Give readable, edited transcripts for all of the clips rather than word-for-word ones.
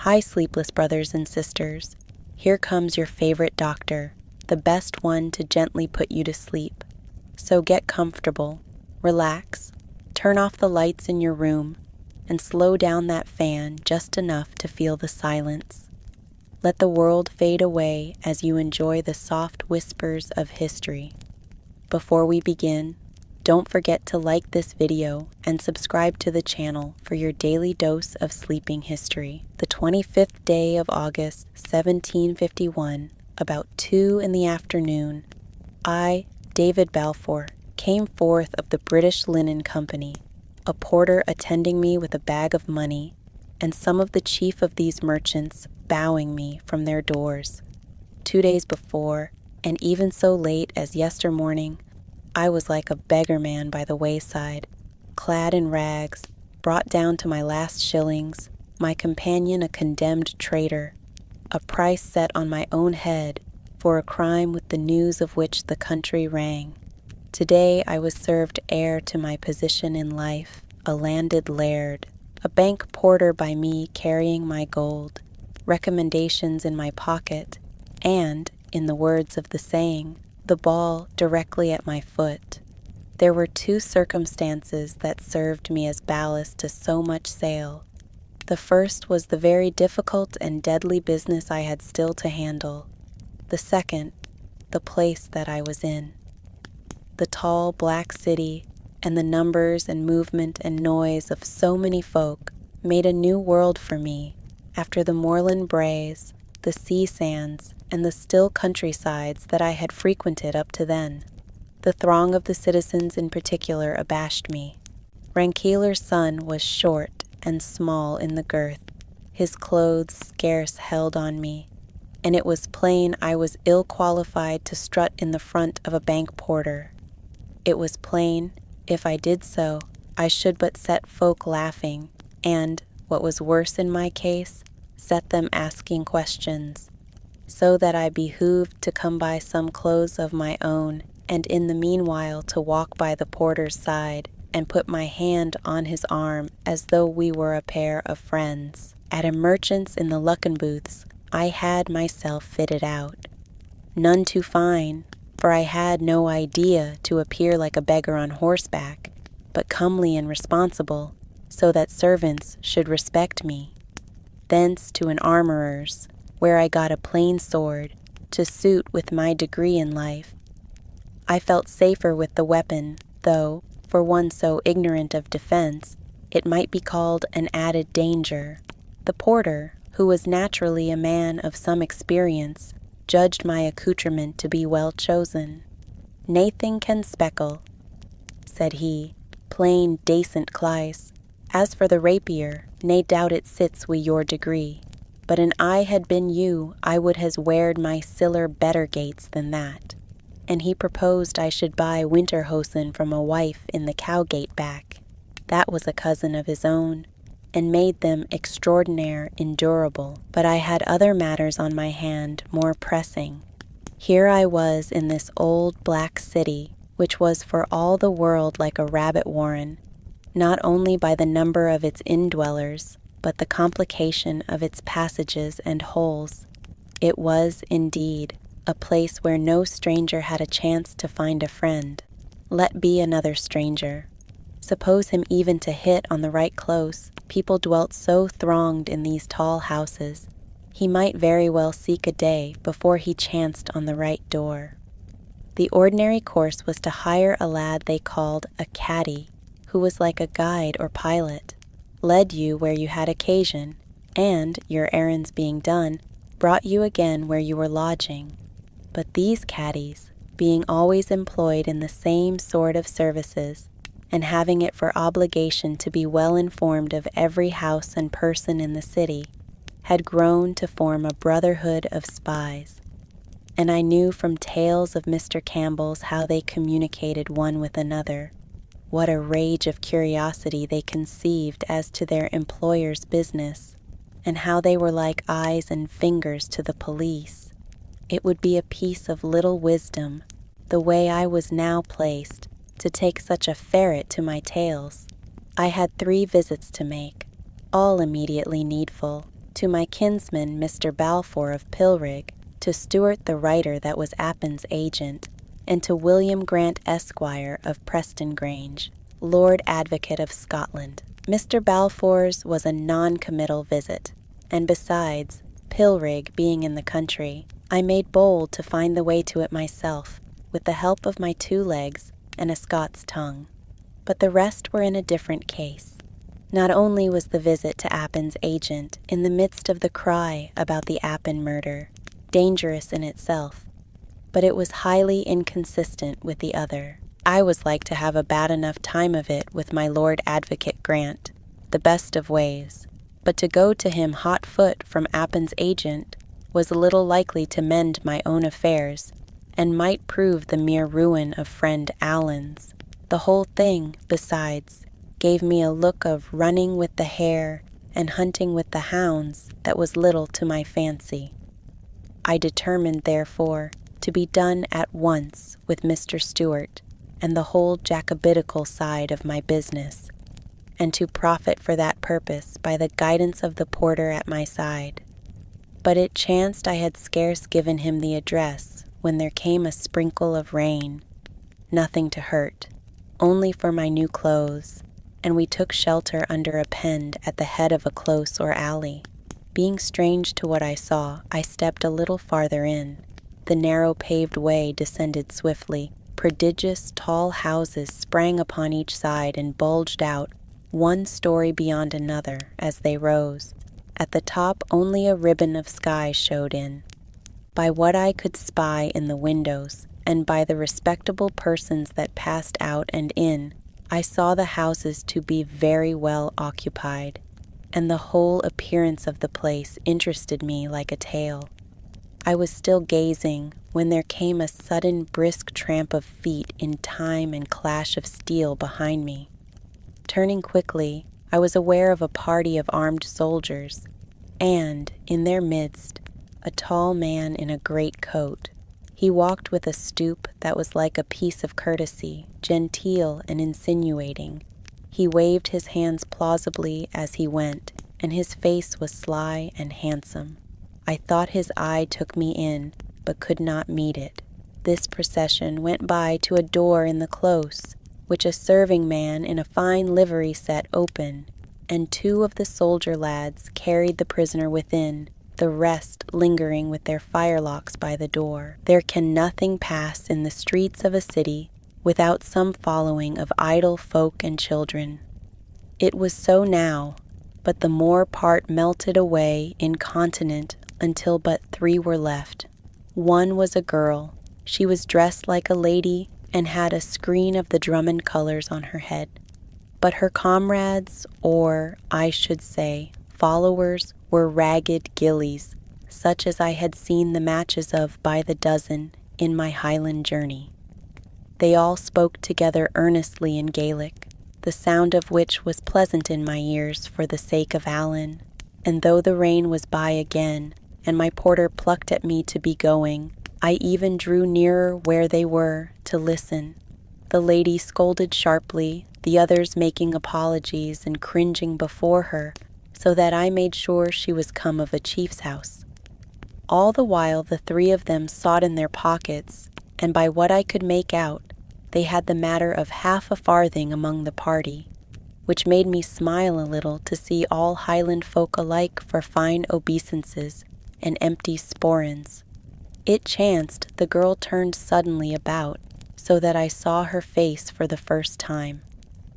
Hi, sleepless brothers and sisters. Here comes your favorite doctor, the best one to gently put you to sleep. So get comfortable, relax, turn off the lights in your room, and slow down that fan just enough to feel the silence. Let the world fade away as you enjoy the soft whispers of history. Before we begin, don't forget to like this video and subscribe to the channel for your daily dose of sleeping history. The 25th day of August, 1751, about 2 in the afternoon, I, David Balfour, came forth of the British Linen Company, a porter attending me with a bag of money, and some of the chief of these merchants bowing me from their doors. 2 days before, and even so late as yestermorning, I was like a beggar man by the wayside, clad in rags, brought down to my last shillings, my companion a condemned traitor, a price set on my own head for a crime with the news of which the country rang. Today I was served heir to my position in life, a landed laird, a bank porter by me carrying my gold, recommendations in my pocket, and, in the words of the saying, the ball directly at my foot. There were 2 circumstances that served me as ballast to so much sail. The first was the very difficult and deadly business I had still to handle. The second, the place that I was in. The tall black city and the numbers and movement and noise of so many folk made a new world for me after the moorland braes, the sea sands, and the still countrysides that I had frequented up to then. The throng of the citizens in particular abashed me. Rankeillor's son was short and small in the girth, his clothes scarce held on me, and it was plain I was ill qualified to strut in the front of a bank porter. It was plain, if I did so, I should but set folk laughing, and, what was worse in my case, set them asking questions, so that I behooved to come by some clothes of my own, and in the meanwhile to walk by the porter's side, and put my hand on his arm as though we were a pair of friends. At a merchant's in the Luckenbooths, I had myself fitted out. None too fine, for I had no idea to appear like a beggar on horseback, but comely and responsible, so that servants should respect me. Thence to an armorer's, where I got a plain sword, to suit with my degree in life. I felt safer with the weapon, though, for one so ignorant of defense, it might be called an added danger. The porter, who was naturally a man of some experience, judged my accoutrement to be well chosen. "Nathing can speckle," said he, "plain dacent clice. As for the rapier, nae doubt it sits wi' your degree. But an I had been you, I would has weared my siller better gates than that." And he proposed I should buy winterhosen from a wife in the Cowgate back. That was a cousin of his own, and made them extraordinaire endurable. But I had other matters on my hand more pressing. Here I was in this old black city, which was for all the world like a rabbit warren, not only by the number of its indwellers, but the complication of its passages and holes. It was, indeed, a place where no stranger had a chance to find a friend. Let be another stranger. Suppose him even to hit on the right close, people dwelt so thronged in these tall houses, he might very well seek a day before he chanced on the right door. The ordinary course was to hire a lad they called a caddy, who was like a guide or pilot, led you where you had occasion, and, your errands being done, brought you again where you were lodging. But these caddies, being always employed in the same sort of services, and having it for obligation to be well informed of every house and person in the city, had grown to form a brotherhood of spies. And I knew from tales of Mr. Campbell's how they communicated one with another, what a rage of curiosity they conceived as to their employer's business, and how they were like eyes and fingers to the police. It would be a piece of little wisdom, the way I was now placed, to take such a ferret to my tales. I had 3 visits to make, all immediately needful, to my kinsman Mr. Balfour of Pilrig, to Stewart the writer that was Appin's agent, and to William Grant Esquire of Preston Grange, Lord Advocate of Scotland. Mr. Balfour's was a non-committal visit, and besides, Pilrig being in the country, I made bold to find the way to it myself, with the help of my 2 legs and a Scots tongue. But the rest were in a different case. Not only was the visit to Appin's agent in the midst of the cry about the Appin murder, dangerous in itself, but it was highly inconsistent with the other. I was like to have a bad enough time of it with my Lord Advocate Grant, the best of ways, but to go to him hot foot from Appin's agent was little likely to mend my own affairs, and might prove the mere ruin of friend Allen's. The whole thing, besides, gave me a look of running with the hare and hunting with the hounds that was little to my fancy. I determined, therefore, to be done at once with Mr. Stewart and the whole Jacobitical side of my business, and to profit for that purpose by the guidance of the porter at my side. But it chanced I had scarce given him the address when there came a sprinkle of rain, nothing to hurt, only for my new clothes, and we took shelter under a pend at the head of a close or alley. Being strange to what I saw, I stepped a little farther in. The narrow paved way descended swiftly. Prodigious tall houses sprang upon each side and bulged out, one story beyond another, as they rose. At the top only a ribbon of sky showed in. By what I could spy in the windows, and by the respectable persons that passed out and in, I saw the houses to be very well occupied, and the whole appearance of the place interested me like a tale. I was still gazing when there came a sudden brisk tramp of feet in time and clash of steel behind me. Turning quickly, I was aware of a party of armed soldiers, and, in their midst, a tall man in a great coat. He walked with a stoop that was like a piece of courtesy, genteel and insinuating. He waved his hands plausibly as he went, and his face was sly and handsome. I thought his eye took me in, but could not meet it. This procession went by to a door in the close, which a serving man in a fine livery set open, and 2 of the soldier lads carried the prisoner within, the rest lingering with their firelocks by the door. There can nothing pass in the streets of a city without some following of idle folk and children. It was so now, but the more part melted away incontinent until but 3 were left. One was a girl. She was dressed like a lady and had a screen of the Drummond colors on her head. But her comrades, or, I should say, followers, were ragged gillies, such as I had seen the matches of by the dozen in my Highland journey. They all spoke together earnestly in Gaelic, the sound of which was pleasant in my ears for the sake of Allen, and though the rain was by again, and my porter plucked at me to be going, I even drew nearer where they were to listen. The lady scolded sharply, the others making apologies and cringing before her, so that I made sure she was come of a chief's house. All the while the 3 of them sought in their pockets, and by what I could make out, they had the matter of half a farthing among the party, which made me smile a little to see all Highland folk alike for fine obeisances and empty sporrans. It chanced the girl turned suddenly about, so that I saw her face for the first time.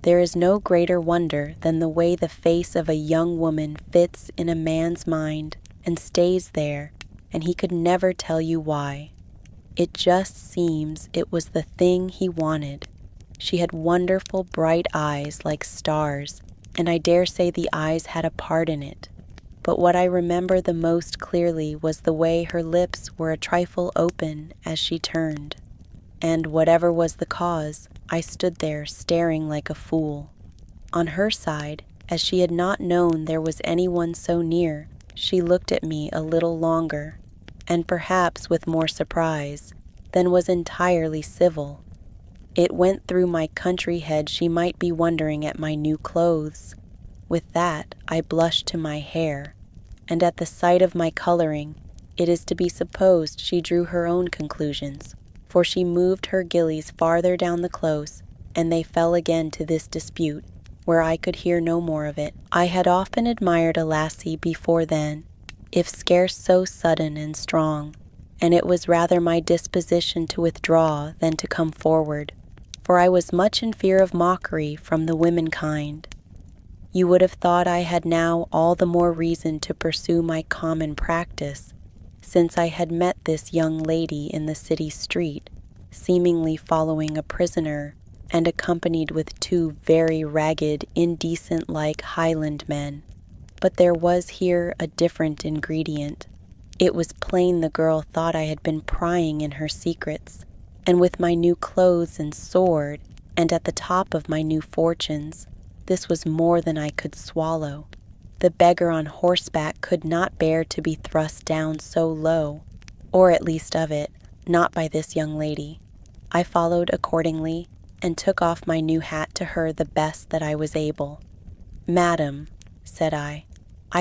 There is no greater wonder than the way the face of a young woman fits in a man's mind and stays there, and he could never tell you why. It just seems it was the thing he wanted. She had wonderful bright eyes like stars, and I dare say the eyes had a part in it. But what I remember the most clearly was the way her lips were a trifle open as she turned. And whatever was the cause, I stood there staring like a fool. On her side, as she had not known there was anyone so near, she looked at me a little longer, and perhaps with more surprise, than was entirely civil. It went through my country head she might be wondering at my new clothes. With that, I blushed to my hair, and at the sight of my coloring, it is to be supposed she drew her own conclusions, for she moved her gillies farther down the close, and they fell again to this dispute, where I could hear no more of it. I had often admired a lassie before then, if scarce so sudden and strong, and it was rather my disposition to withdraw than to come forward, for I was much in fear of mockery from the womenkind. You would have thought I had now all the more reason to pursue my common practice, since I had met this young lady in the city street, seemingly following a prisoner, and accompanied with two very ragged, indecent-like Highland men. But there was here a different ingredient. It was plain the girl thought I had been prying in her secrets, and with my new clothes and sword, and at the top of my new fortunes, this was more than I could swallow. The beggar on horseback could not bear to be thrust down so low, or at least of it, not by this young lady. I followed accordingly, and took off my new hat to her the best that I was able. "Madam," said I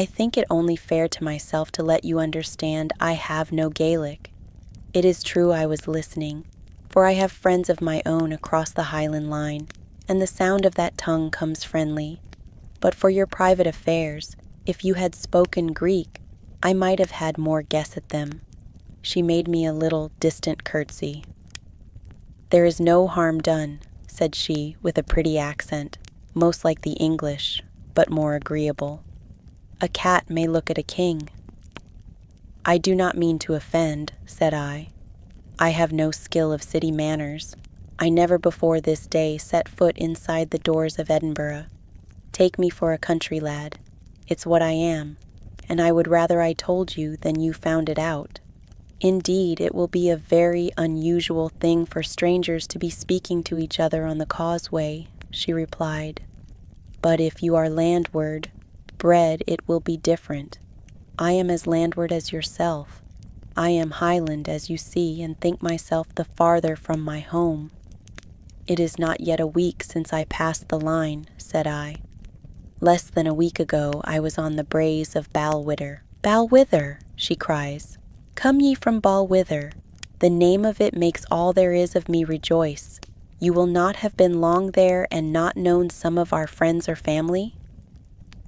think it only fair to myself to let you understand I have no Gaelic. It is true I was listening, for I have friends of my own across the Highland line, and the sound of that tongue comes friendly. But for your private affairs, if you had spoken Greek, I might have had more guess at them. She made me a little distant curtsy. "There is no harm done," said she with a pretty accent, most like the English, but more agreeable. "A cat may look at a king." "I do not mean to offend," said I. "I have no skill of city manners. I never before this day set foot inside the doors of Edinburgh. Take me for a country lad. It's what I am, and I would rather I told you than you found it out. Indeed, it will be a very unusual thing for strangers to be speaking to each other on the causeway," she replied. "But if you are landward, bred, it will be different. I am as landward as yourself. I am Highland, as you see, and think myself the farther from my home." "It is not yet a week since I passed the line," said I. "Less than a week ago I was on the braes of Balwhidder." "Balwhidder," she cries. "Come ye from Balwhidder? The name of it makes all there is of me rejoice. You will not have been long there and not known some of our friends or family?"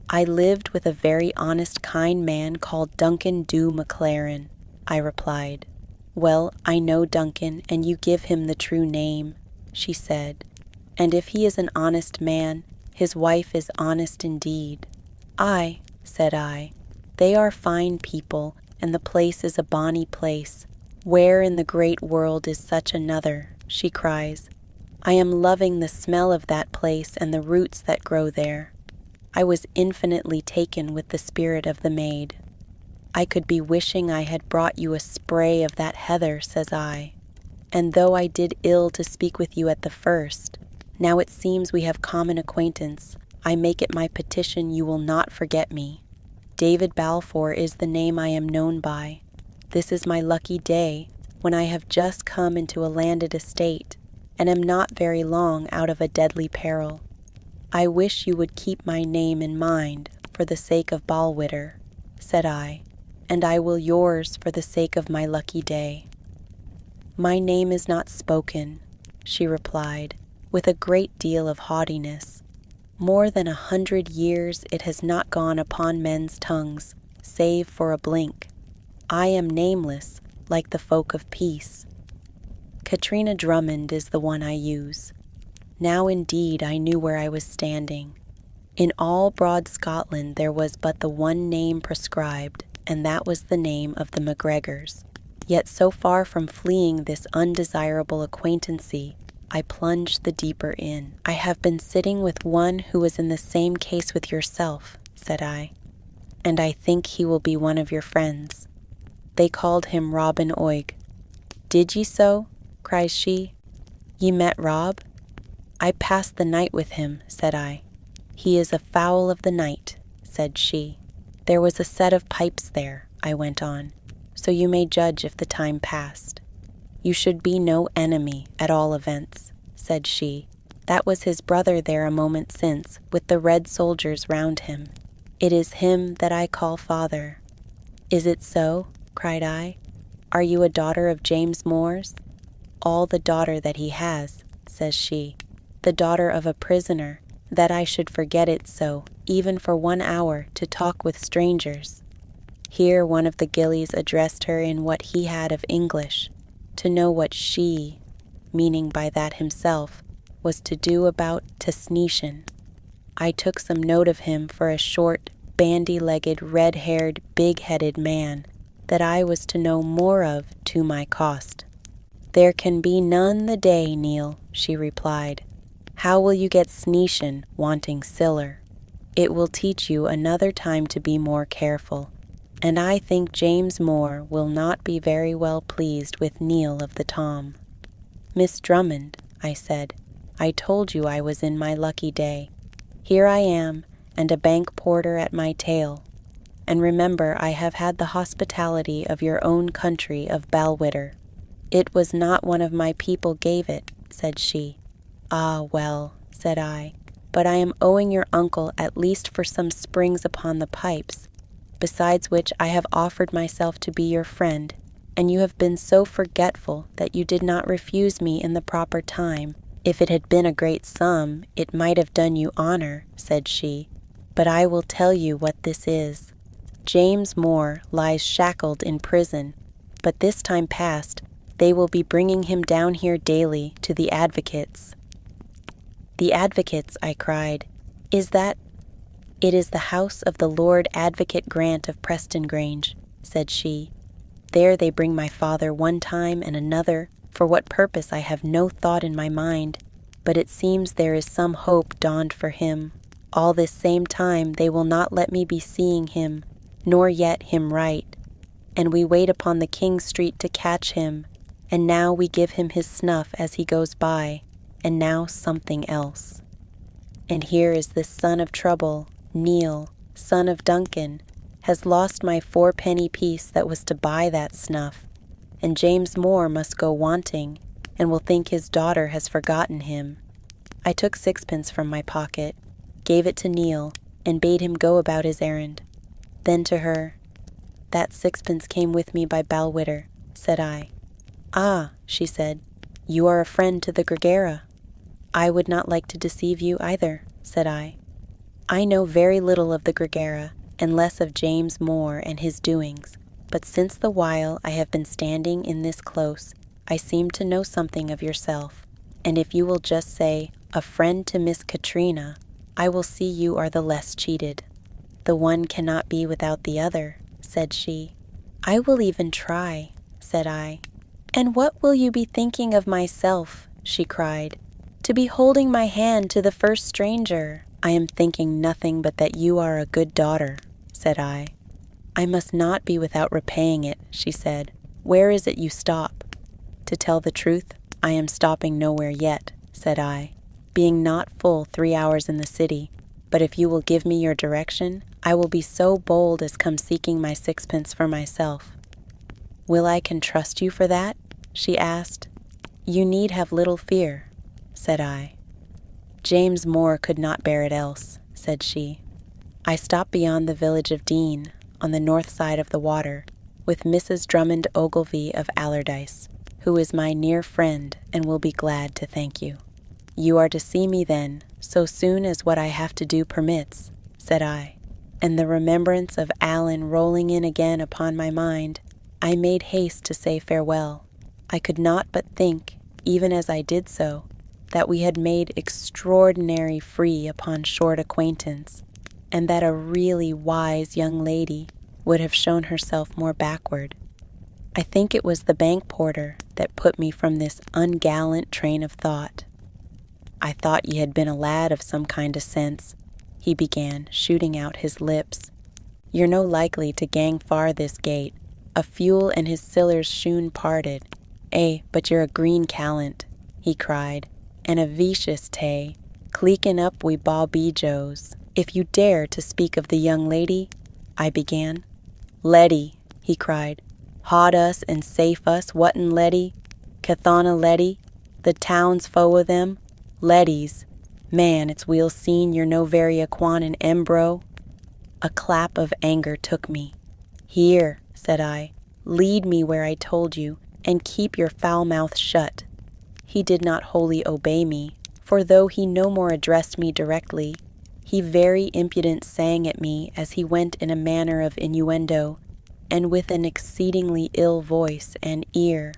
"I lived with a very honest kind man called Duncan Dhu MacLaren," I replied. "Well, I know Duncan, and you give him the true name," she said, "and if he is an honest man, his wife is honest indeed." "Aye," said I, "they are fine people, and the place is a bonny place. Where in the great world is such another?" she cries. "I am loving the smell of that place and the roots that grow there." I was infinitely taken with the spirit of the maid. "I could be wishing I had brought you a spray of that heather," says I. "And though I did ill to speak with you at the first, now it seems we have common acquaintance, I make it my petition you will not forget me. David Balfour is the name I am known by. This is my lucky day, when I have just come into a landed estate, and am not very long out of a deadly peril. I wish you would keep my name in mind for the sake of Balwhidder," said I, "and I will yours for the sake of my lucky day." "My name is not spoken," she replied, with a great deal of haughtiness. "More than 100 years it has not gone upon men's tongues, save for a blink. I am nameless, like the folk of peace. Katrina Drummond is the one I use." Now indeed I knew where I was standing. In all broad Scotland there was but the one name prescribed, and that was the name of the MacGregors. Yet so far from fleeing this undesirable acquaintancy, I plunged the deeper in. "I have been sitting with one who was in the same case with yourself," said I, "and I think he will be one of your friends. They called him Robin Oig." "Did ye so?" cries she. "Ye met Rob?" "I passed the night with him," said I. "He is a fowl of the night," said she. "There was a set of pipes there," I went on, "so you may judge if the time passed." "You should be no enemy, at all events," said she. "That was his brother there a moment since, with the red soldiers round him. It is him that I call father. "Is it so?" cried I. "Are you a daughter of James Moore's?" "All the daughter that he has," says she, "the daughter of a prisoner, that I should forget it so, even for 1 hour, to talk with strangers." Here one of the gillies addressed her in what he had of English, to know what she, meaning by that himself, was to do about Tesnetian. I took some note of him for a short, bandy-legged, red-haired, big-headed man, that I was to know more of to my cost. "There can be none the day, Neil," she replied. "How will you get Snetian, wanting siller? It will teach you another time to be more careful, and I think James Moore will not be very well pleased with Neil of the Tom." "Miss Drummond," I said, "I told you I was in my lucky day. Here I am, and a bank porter at my tail. And remember, I have had the hospitality of your own country of Balwitter." "It was not one of my people gave it," said she. "Ah, well," said I, "but I am owing your uncle at least for some springs upon the pipes, besides which I have offered myself to be your friend, and you have been so forgetful that you did not refuse me in the proper time. If it had been a great sum, it might have done you honor," said she, "but I will tell you what this is. James Moore lies shackled in prison, but this time past, they will be bringing him down here daily to the advocates." "The advocates," I cried. "Is that—" "It is the house of the Lord Advocate Grant of Preston Grange," said she. "There they bring my father one time and another, for what purpose I have no thought in my mind, but it seems there is some hope dawned for him. All this same time they will not let me be seeing him, nor yet him write. And we wait upon the King Street to catch him, and now we give him his snuff as he goes by, and now something else. And here is this son of trouble, Neil, son of Duncan, has lost my 4-penny piece that was to buy that snuff, and James Moore must go wanting, and will think his daughter has forgotten him." I took 6pence from my pocket, gave it to Neil, and bade him go about his errand. Then to her, "That 6pence came with me by Balwitter," said I. "Ah," she said, "you are a friend to the Gregera." "I would not like to deceive you either," said I. "I know very little of the Gregera, and less of James Moore and his doings, but since the while I have been standing in this close, I seem to know something of yourself, and if you will just say, 'A friend to Miss Katrina,' I will see you are the less cheated." "The one cannot be without the other," said she. "I will even try," said I. "And what will you be thinking of myself," she cried, "to be holding my hand to the first stranger?" "I am thinking nothing but that you are a good daughter," said I. "I must not be without repaying it," she said. "Where is it you stop?" "To tell the truth, I am stopping nowhere yet," said I, "being not full 3 hours in the city, but if you will give me your direction, I will be so bold as come seeking my 6pence for myself." "Will I can trust you for that?" she asked. "You need have little fear," said I. "James Moore could not bear it else," said she. I stopped beyond the village of Dean, on the north side of the water, with Mrs. Drummond Ogilvy of Allardyce, who is my near friend and will be glad to thank you. "You are to see me then, so soon as what I have to do permits," said I, and the remembrance of Allen rolling in again upon my mind, I made haste to say farewell. I could not but think, even as I did so, that we had made extraordinary free upon short acquaintance, and that a really wise young lady would have shown herself more backward. I think it was the bank porter that put me from this ungallant train of thought. "I thought ye had been a lad of some kind of sense," he began, shooting out his lips. "You're no likely to gang far this gate. A fuel and his sillers shoon parted. But you're a green callant," he cried, "and a vicious tay, cleekin' up wi' bawbeejos. If you dare to speak of the young lady," I began. "Letty," he cried, "haud us and safe us, whatten Letty, Cathana Letty, the town's foe o' them, Letties. Man, it's weel seen you're no very aquan in Embro." A clap of anger took me. "Here," said I, "lead me where I told you, and keep your foul mouth shut." He did not wholly obey me, for though he no more addressed me directly, he very impudent sang at me as he went in a manner of innuendo, and with an exceedingly ill voice and ear.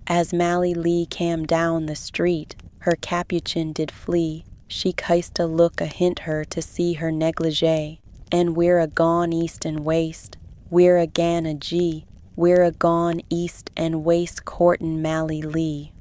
As Mally Lee cam down the street, her capuchin did flee, she kist a look a hint her to see her negligee, and we're a gone east and west, we're a gan a G, we're a gone east and west courtin' Mally Lee.